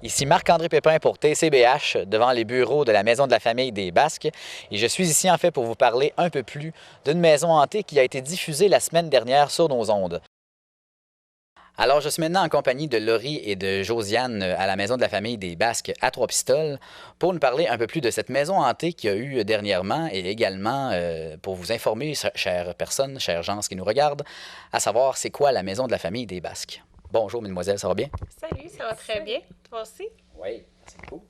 Ici Marc-André Pépin pour TCBH, devant les bureaux de la Maison de la Famille des Basques. Et je suis ici en fait pour vous parler un peu plus d'une maison hantée qui a été diffusée la semaine dernière sur nos ondes. Alors, je suis maintenant en compagnie de Laurie et de Josiane à la Maison de la Famille des Basques à Trois-Pistoles pour nous parler un peu plus de cette maison hantée qu'il y a eu dernièrement et également pour vous informer, chères personnes, chers gens qui nous regardent, à savoir c'est quoi la Maison de la Famille des Basques. Bonjour, mesdemoiselles, ça va bien? Salut, ça va très bien. Toi aussi? Oui, c'est cool.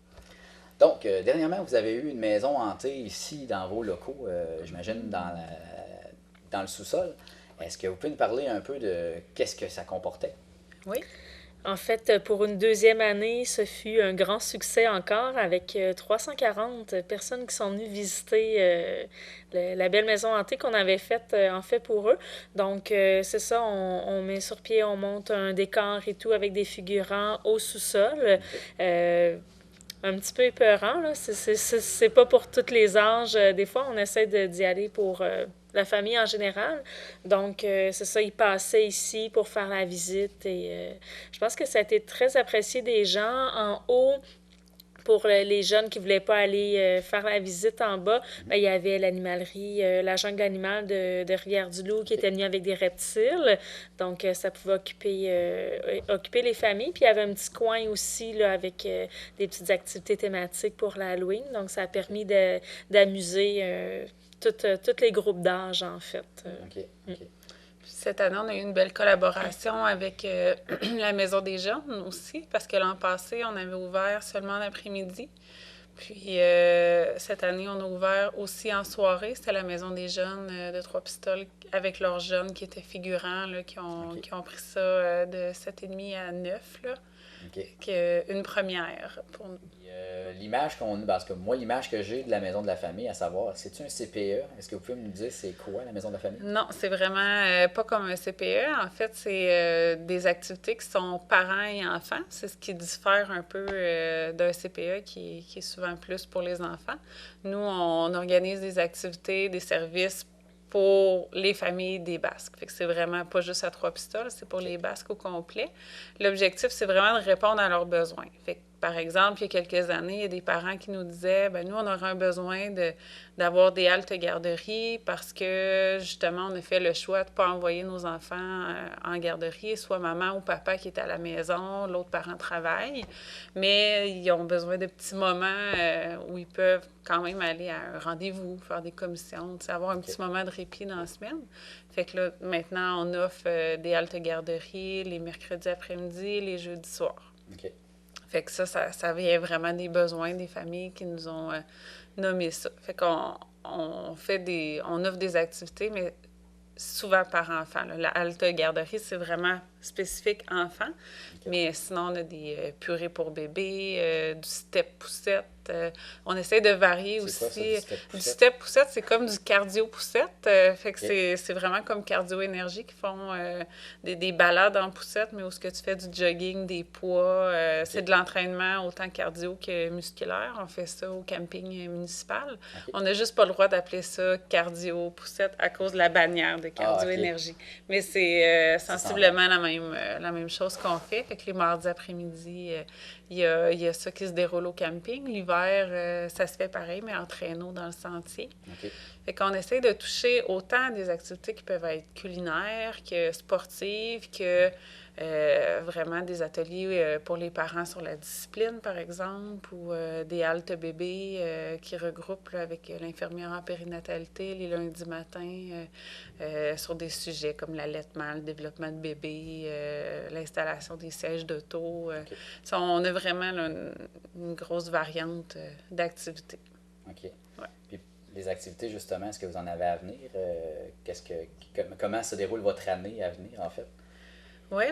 Donc, dernièrement, vous avez eu une maison hantée ici dans vos locaux, j'imagine dans le sous-sol. Est-ce que vous pouvez nous parler un peu de qu'est-ce que ça comportait? Oui. En fait, pour une deuxième année, ce fut un grand succès encore avec 340 personnes qui sont venues visiter la belle maison hantée qu'on avait faite en fait pour eux. Donc, c'est ça, on met sur pied, on monte un décor et tout avec des figurants au sous-sol. OK. Un petit peu épeurant, là. C'est pas pour tous les âges. Des fois, on essaie d'y aller pour la famille en général. Donc, c'est ça, ils passaient ici pour faire la visite et je pense que ça a été très apprécié des gens. En haut, pour les jeunes qui ne voulaient pas aller faire la visite en bas, ben, il y avait l'animalerie, la jungle animale de Rivière-du-Loup qui OK. était venue avec des reptiles. Donc, ça pouvait occuper les familles. Puis, il y avait un petit coin aussi là, avec des petites activités thématiques pour l'Halloween. Donc, ça a permis d'amuser tous les groupes d'âge, en fait. OK. OK. Cette année, on a eu une belle collaboration avec la Maison des Jeunes aussi, parce que l'an passé, on avait ouvert seulement l'après-midi. Puis cette année, on a ouvert aussi en soirée. C'était la Maison des Jeunes de Trois-Pistoles avec leurs jeunes qui étaient figurants, là, OK. qui ont pris ça de 7h30 à 9, là. OK. Une première pour nous. L'image qu'on a, parce que moi, l'image que j'ai de la Maison de la Famille, à savoir, c'est-tu un CPE? Est-ce que vous pouvez me dire c'est quoi la Maison de la Famille? Non, c'est vraiment pas comme un CPE. En fait, c'est des activités qui sont parents et enfants. C'est ce qui diffère un peu d'un CPE qui est souvent plus pour les enfants. Nous, on organise des activités, des services pour les familles des Basques. Fait que c'est vraiment pas juste à Trois-Pistoles, c'est pour les Basques au complet. L'objectif, c'est vraiment de répondre à leurs besoins. Fait que, par exemple, il y a quelques années, il y a des parents qui nous disaient, ben nous, on aurait un besoin d'avoir des haltes garderies parce que, justement, on a fait le choix de ne pas envoyer nos enfants en garderie, soit maman ou papa qui est à la maison, l'autre parent travaille, mais ils ont besoin de petits moments où ils peuvent quand même aller à un rendez-vous, faire des commissions, avoir un petit moment de répit dans la semaine. Fait que là, maintenant, on offre des haltes garderies les mercredis après-midi, les jeudis soirs. OK. Fait que ça vient vraiment des besoins des familles qui nous ont nommé ça. Fait qu'on on offre des activités, mais souvent par enfant, là. La halte garderie, c'est vraiment spécifique enfant. OK. Mais sinon, on a des purées pour bébés, du step poussette. On essaie de varier C'est quoi ça, du aussi. step Du poussette? step poussette, c'est comme du cardio poussette. Fait que OK. c'est vraiment comme cardio énergie qui font des balades en poussette, mais où ce que tu fais du jogging, des poids. C'est OK. de l'entraînement autant cardio que musculaire. On fait ça au camping municipal. OK. On n'a juste pas le droit d'appeler ça cardio poussette à cause de la bannière de Ah, cardio OK. énergie. Mais c'est Ça s'en va. sensiblement la même chose qu'on fait. Fait que les mardis après-midi, il y a ça qui se déroule au camping. L'hiver, ça se fait pareil, mais en traîneau dans le sentier. OK. Fait qu'on essaie de toucher autant des activités qui peuvent être culinaires que sportives, que vraiment des ateliers pour les parents sur la discipline, par exemple, ou des haltes bébés qui regroupent là, avec l'infirmière en périnatalité les lundis matins sur des sujets comme l'allaitement, le développement de bébé, l'installation des sièges d'auto. OK. On a vraiment là, une grosse variante d'activités. OK. Ouais. Puis les activités, justement, est-ce que vous en avez à venir? Comment se déroule votre année à venir, en fait? Oui,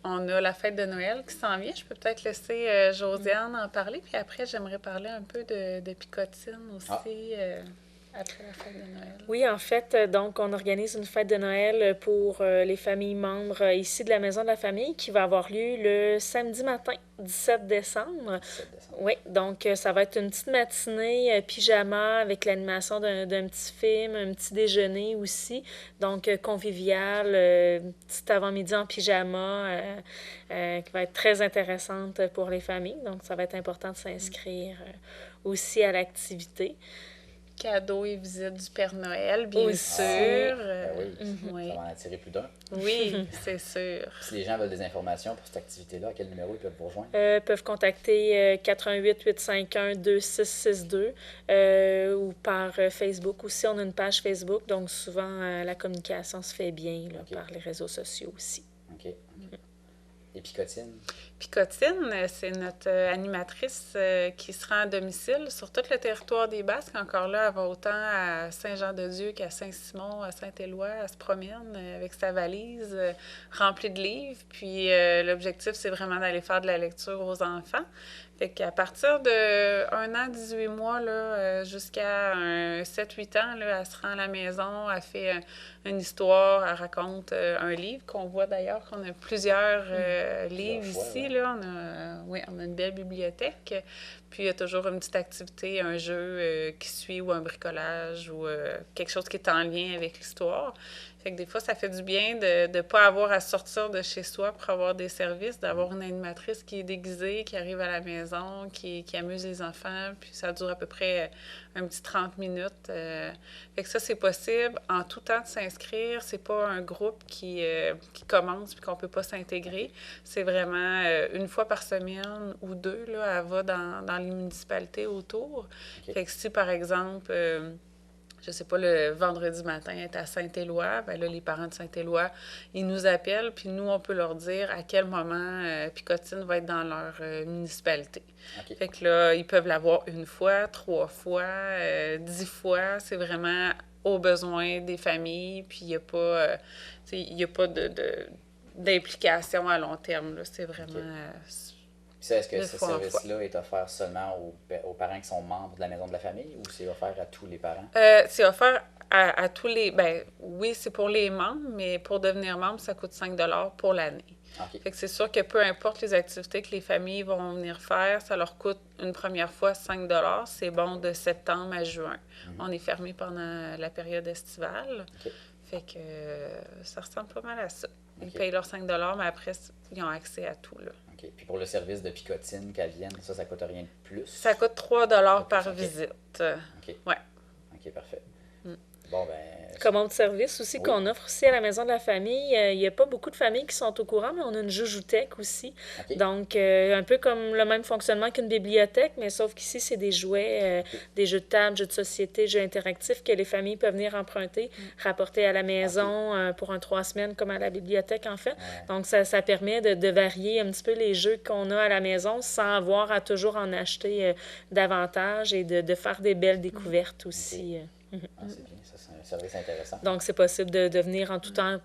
on a la fête de Noël qui s'en vient. Je peux peut-être laisser Josiane en parler, puis après, j'aimerais parler un peu de picotine Ah, aussi. après la fête de Noël. Oui, en fait, donc on organise une fête de Noël pour les familles membres ici de la Maison de la Famille qui va avoir lieu le samedi matin, 17 décembre. 17 décembre. Oui, donc ça va être une petite matinée pyjama avec l'animation d'un petit film, un petit déjeuner aussi. Donc convivial, petit avant-midi en pyjama qui va être très intéressante pour les familles. Donc ça va être important de s'inscrire aussi à l'activité. Cadeaux et visite du Père Noël, bien Aussi. sûr. Ben oui, Oui. ça va en attirer plus d'un. Oui, c'est sûr. Si les gens veulent des informations pour cette activité-là, à quel numéro ils peuvent vous rejoindre? Peuvent contacter 418-851-2662 ou par Facebook aussi. On a une page Facebook, donc souvent la communication se fait bien là, par les réseaux sociaux aussi. OK. Et Picotine? Picotine, c'est notre animatrice qui se rend à domicile sur tout le territoire des Basques. Encore là, elle va autant à Saint-Jean-de-Dieu qu'à Saint-Simon, à Saint-Éloi. Elle se promène avec sa valise remplie de livres. Puis l'objectif, c'est vraiment d'aller faire de la lecture aux enfants. Fait qu'à partir de 1 an, 18 mois, là, jusqu'à 7-8 ans, là, elle se rend à la maison, elle fait une histoire, elle raconte un livre qu'on voit d'ailleurs qu'on a plusieurs livres ici. Ouais. Là, on a une belle bibliothèque. Puis il y a toujours une petite activité, un jeu qui suit ou un bricolage ou quelque chose qui est en lien avec l'histoire. Fait que des fois, ça fait du bien de ne pas avoir à sortir de chez soi pour avoir des services, d'avoir une animatrice qui est déguisée, qui arrive à la maison, qui amuse les enfants, puis ça dure à peu près un petit 30 minutes. Fait que ça, c'est possible en tout temps de s'inscrire. C'est pas un groupe qui commence puis qu'on peut pas s'intégrer. C'est vraiment une fois par semaine ou deux, là, elle va dans les municipalités autour. Okay. Fait que si, par exemple... je sais pas, le vendredi matin, est à Saint-Éloi, bien là, les parents de Saint-Éloi, ils nous appellent, puis nous, on peut leur dire à quel moment Picotine va être dans leur municipalité. Okay. Fait que là, ils peuvent l'avoir 1 fois, 3 fois, 10 fois. C'est vraiment aux besoins des familles, puis il n'y a pas d'implication à long terme, là. C'est vraiment... Okay. Est-ce que ce service-là est offert seulement aux parents qui sont membres de la Maison de la Famille ou c'est offert à tous les parents? C'est offert à tous les... Ben oui, c'est pour les membres, mais pour devenir membre, ça coûte 5 $ pour l'année. Okay. Fait que c'est sûr que peu importe les activités que les familles vont venir faire, ça leur coûte une première fois 5 $. C'est bon de septembre à juin. On est fermé pendant la période estivale. Okay. Fait que ça ressemble pas mal à ça. Ils payent leurs 5 $, mais après, ils ont accès à tout, là. OK. Puis pour le service de Picotine qu'elle vienne, ça coûte rien de plus? Ça coûte 3 $ par visite. OK. Ouais. OK, parfait. Bon, ben... Comme autre service aussi qu'on offre aussi à la Maison de la Famille, il n'y a pas beaucoup de familles qui sont au courant, mais on a une joujoutèque aussi. Okay. Donc, un peu comme le même fonctionnement qu'une bibliothèque, mais sauf qu'ici, c'est des jouets, des jeux de table, jeux de société, jeux interactifs que les familles peuvent venir emprunter, rapporter à la maison pour 3 semaines, comme à la bibliothèque, en fait. Ouais. Donc, ça permet de varier un petit peu les jeux qu'on a à la maison sans avoir à toujours en acheter davantage et de faire des belles découvertes aussi. Okay. C'est bien, ça, c'est un service intéressant. Donc, c'est possible de venir en tout temps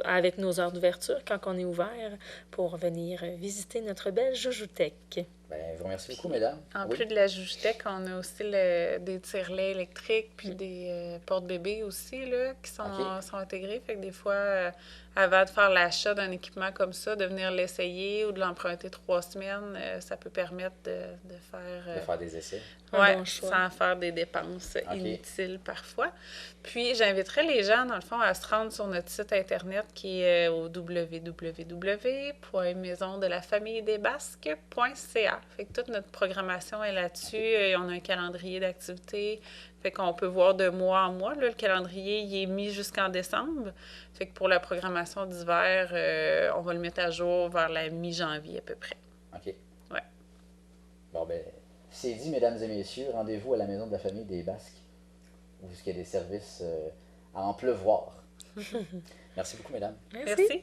avec nos heures d'ouverture quand on est ouvert pour venir visiter notre belle joujoutèque. Ben, je vous remercie beaucoup, mesdames. En plus de la joujoutèque, on a aussi des tire-laits électriques puis des porte-bébés aussi là, qui sont intégrés. Fait que des fois, avant de faire l'achat d'un équipement comme ça, de venir l'essayer ou de l'emprunter 3 semaines, ça peut permettre de faire... de faire des essais. Oui, bon choix. sans faire des dépenses inutiles parfois. Puis, j'inviterais les gens, dans le fond, à se rendre sur notre site Internet qui est au www.maisondelafamilledesbasques.ca. Fait que toute notre programmation est là-dessus. On a un calendrier d'activités. Fait qu'on peut voir de mois en mois. Là, le calendrier, il est mis jusqu'en décembre. Fait que pour la programmation d'hiver, on va le mettre à jour vers la mi-janvier à peu près. OK. Ouais. Bon, ben, c'est dit, mesdames et messieurs, rendez-vous à la Maison de la Famille des Basques, où il y a des services à en pleuvoir. Merci beaucoup, mesdames. Merci. Merci.